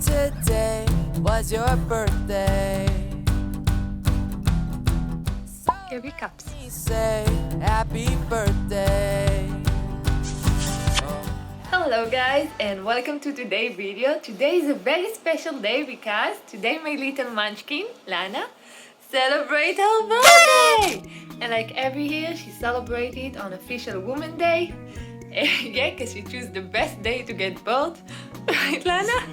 today was your birthday. Here he comes. Say happy birthday. Hello guys and welcome to today's video. Today is a very special day because today my little munchkin, Lana, celebrates her birthday! And like every year she celebrated on official Women's Day. Yeah, because she chose the best day to get birth. Right, Lana?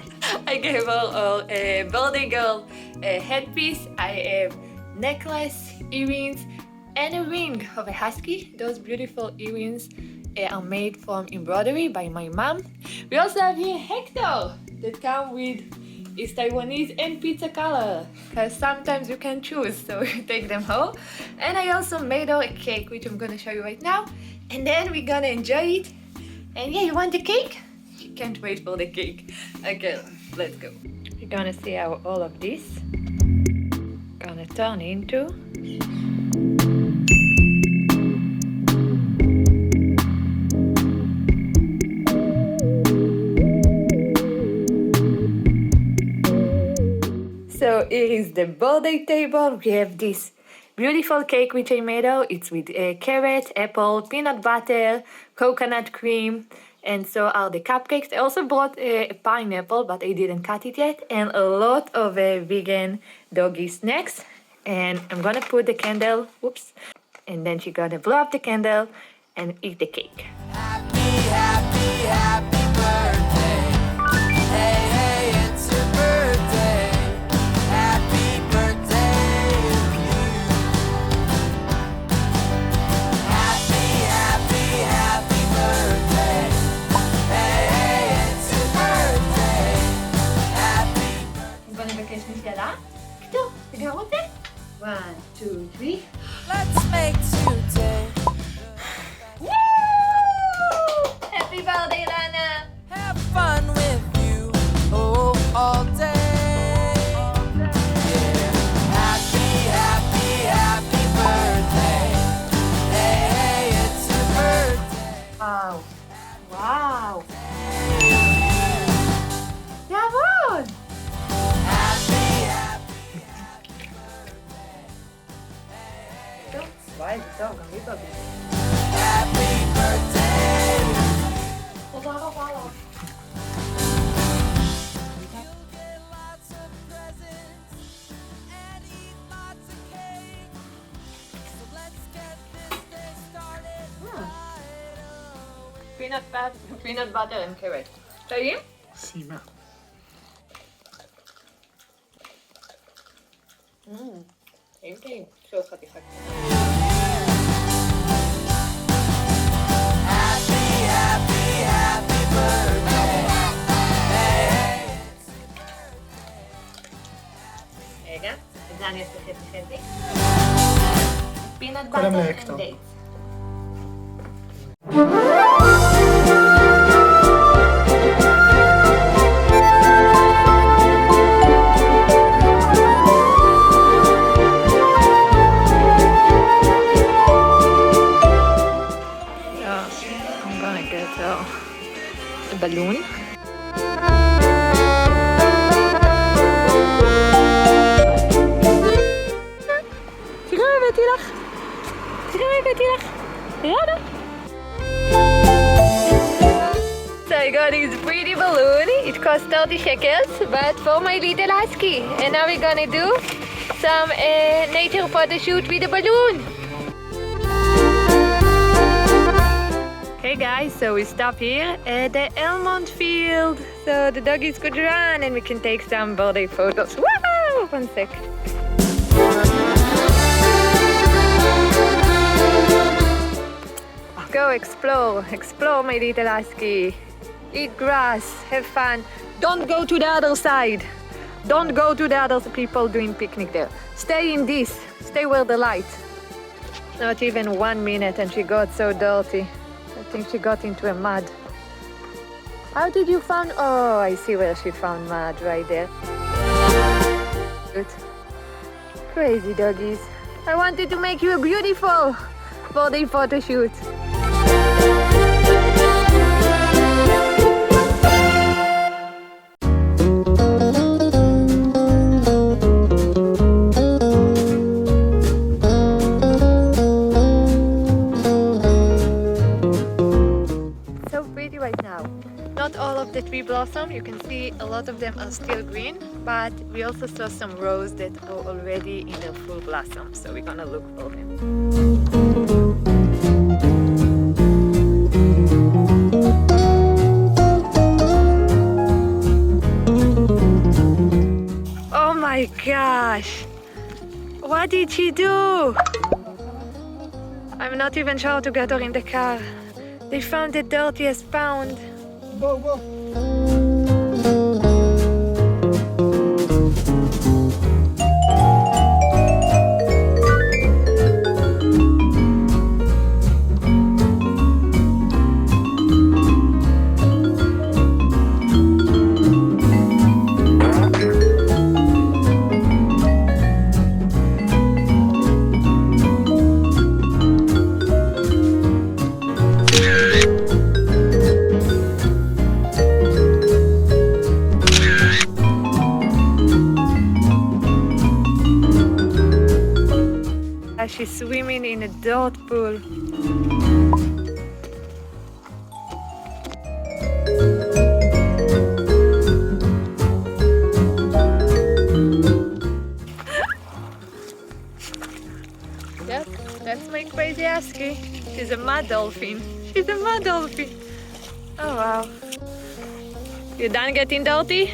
I gave her a birthday girl a headpiece. I have necklace, earrings, and a ring of a husky. Those beautiful earrings are made from embroidery by my mom. We also have here Hector that come with his Taiwanese and pizza color, because sometimes you can choose, so you take them home. And I also made her a cake, which I'm gonna show you right now, and then we're gonna enjoy it. And yeah, you want the cake? She can't wait for the cake. Okay, let's go. We're gonna see how all of this gonna turn into. So here is the birthday table. We have this beautiful cake which I made out. It's with carrot, apple, peanut butter, coconut cream, and so are the cupcakes. I also brought a pineapple, but I didn't cut it yet, and a lot of vegan doggy snacks. And I'm gonna put the candle, whoops, and then she's gonna blow up the candle and eat the cake. Happy, happy, happy birthday. Hey, hey, it's your birthday. Happy birthday to you. Happy, happy, happy birthday. Hey, hey, it's your birthday. Happy birthday. I'm gonna מבקש משאלה. כתוב, אתה גם רוצה? 1, 2, 3. Let's make today. Woo! Happy birthday, Lana! Have fun with you, oh, all day. Yeah. Happy, happy, happy birthday. Hey, hey, it's your birthday. Wow! Wow! Yavon! Happy, happy. Vai, então, gamita. Happy birthday. Vou lá. You'll get lots of presents and eat lots of cake. So let's get this day started right away. Peanut butter and carrot. טעים? סימה. טעים. שוב חתיכה. Happy, happy, happy birthday. Hey, hey, it's your birthday. רגע, את זה אני אעשה חצי. peanut קודם butter להקטור. and dates. I'm gonna get the balloon. תראו, הבאתי לך. יאללה. So I got this pretty balloon. It cost 30 shekels, but for my little husky. And now we're gonna do some nature photo shoot with the balloon. Hey guys, so we stop here at the Almond field, so the doggies could run and we can take some birthday photos. Woohoo! One sec. Go explore my little husky. Eat grass, have fun. Don't go to the other side. Don't go to the other people doing picnic there. Stay in this, stay where the light. Not even 1 minute and she got so dirty. I think she got into a mud. How did you find? Oh, I see where she found mud, right there. Good. Crazy doggies. I wanted to make you a beautiful birthday photo shoot. cherry blossom. You can see a lot of them are still green, but we also saw some rose that are already in their full blossom, so we're gonna look for them. Oh my gosh! What did she do? I'm not even sure how to get her in the car. They found the dirtiest pound. Go, go. She's swimming in a dirt pool. Yep, that's my crazy husky. She's a mud dolphin. She's a mud dolphin. Oh wow. You done getting dirty?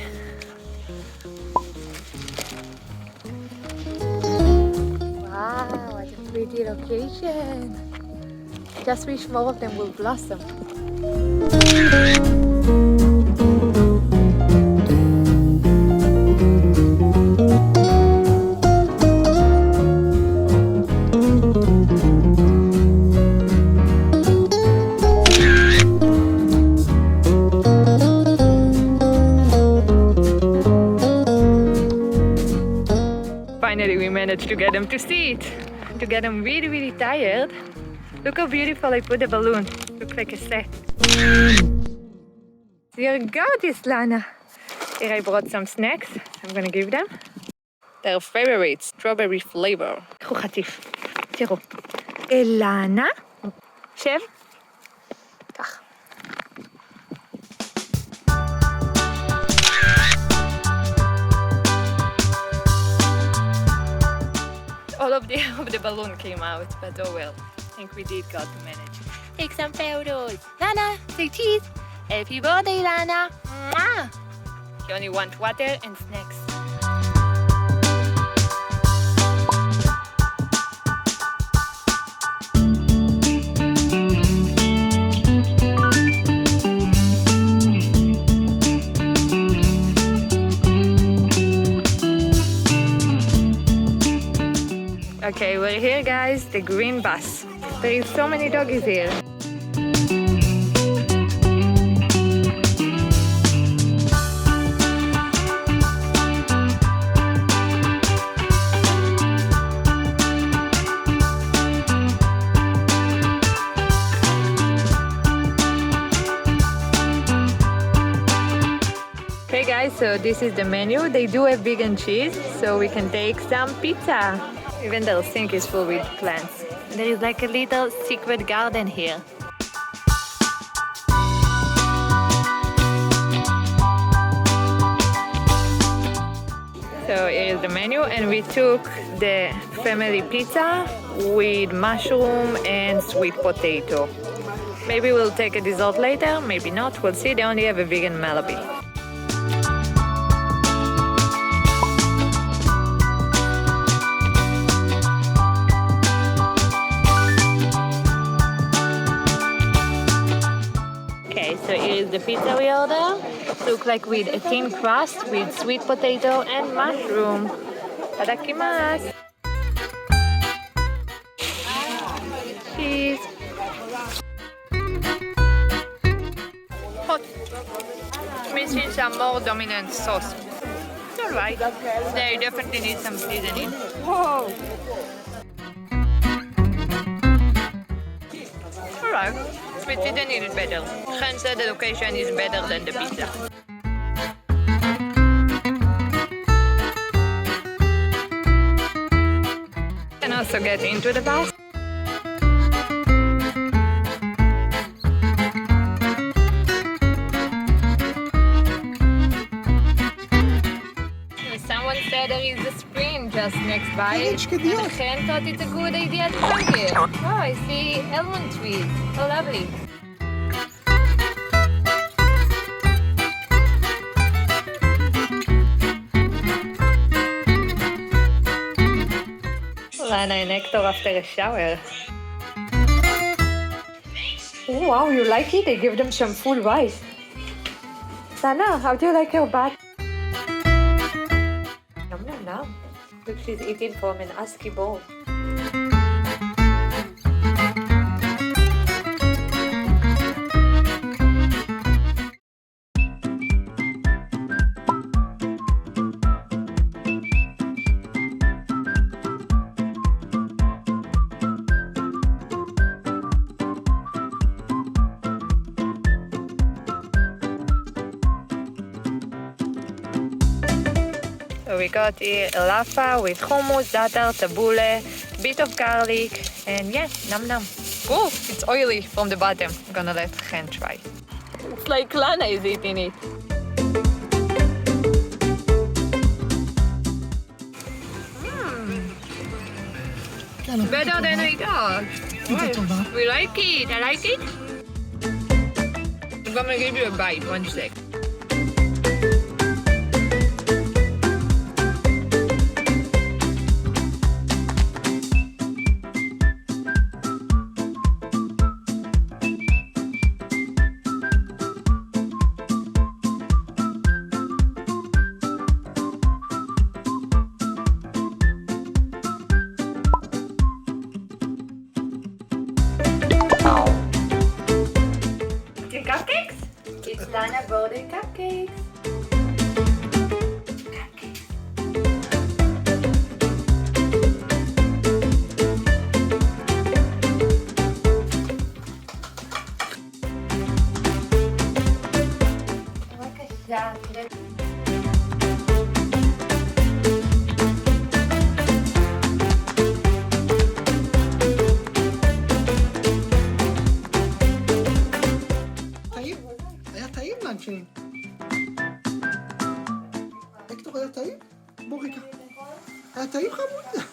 Wow, what a pretty location. Just wish more of them will blossom. Finally, we managed to get them to sit, to get them really, really tired. Look how beautiful I put the balloon. Looks like a set. You're gorgeous, Lana. Here I brought some snacks. I'm gonna give them. Their favorite, strawberry flavor. קחו חטיף. תראו. אלנה. שב. כך. All of the balloon came out, but oh well. I think we did got to manage. Take some photos. Lana, say cheese. Happy birthday, Lana. Mwah! You only want water and snacks. Okay, we're here, guys, the green bus. There is so many doggies here. Okay guys, so this is the menu. They do have vegan cheese, so we can take some pizza. Even their sink is full with plants. There is like a little secret garden here. So here is the menu, and we took the family pizza with mushroom and sweet potato. Maybe we'll take a dessert later, maybe not, we'll see. They only have a vegan Malabi. So here is the pizza we ordered. Looks like with a thin crust with sweet potato and mushroom. Itadakimasu. Cheese. Hot. Missing some more dominant sauce. It's alright. They definitely need some seasoning. Whoa. Alright. We didn't need it better. Chen said the location is better than the pizza. Can also get into the bus. there is a screen just next by Hey, it. it's good news. And Chen thought it's a good idea to come here. Oh, I see almond trees. How lovely. Lana and Hector after a shower. Oh wow, you like it? I give them some full rice. Lana, how do you like your bath? Nom nom nom. Look, she's eating from an husky bowl. So we got here a laffa with hummus, zatar, tabbouleh, bit of garlic, and yeah, num num. Oh, it's oily from the bottom. I'm gonna let Chen try. It's like Lana is eating it. Better than we thought. We like it. I like it. I'm gonna give you a bite. One sec. The cupcakes? It's Lana birthday cupcakes. בבקשה, טעים? היה טעים לנצ'ים. הקטור היה טעים? בוא ריקה. היה טעים חמוד?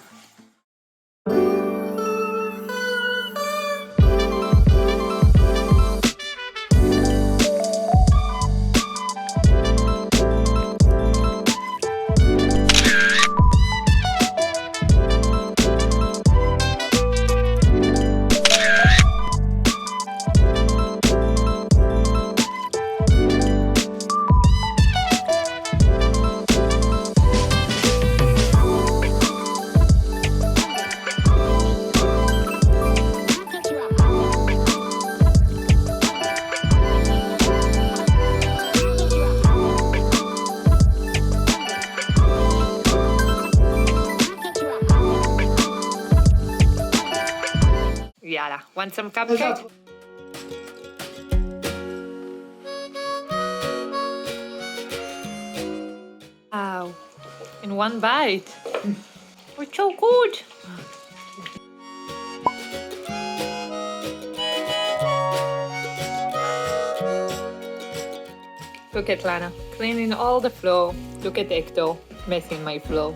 Yalla, want some cupcake? Wow, in one bite. It's so good. Look at Lana, cleaning all the floor. Look at Hector, messing my floor.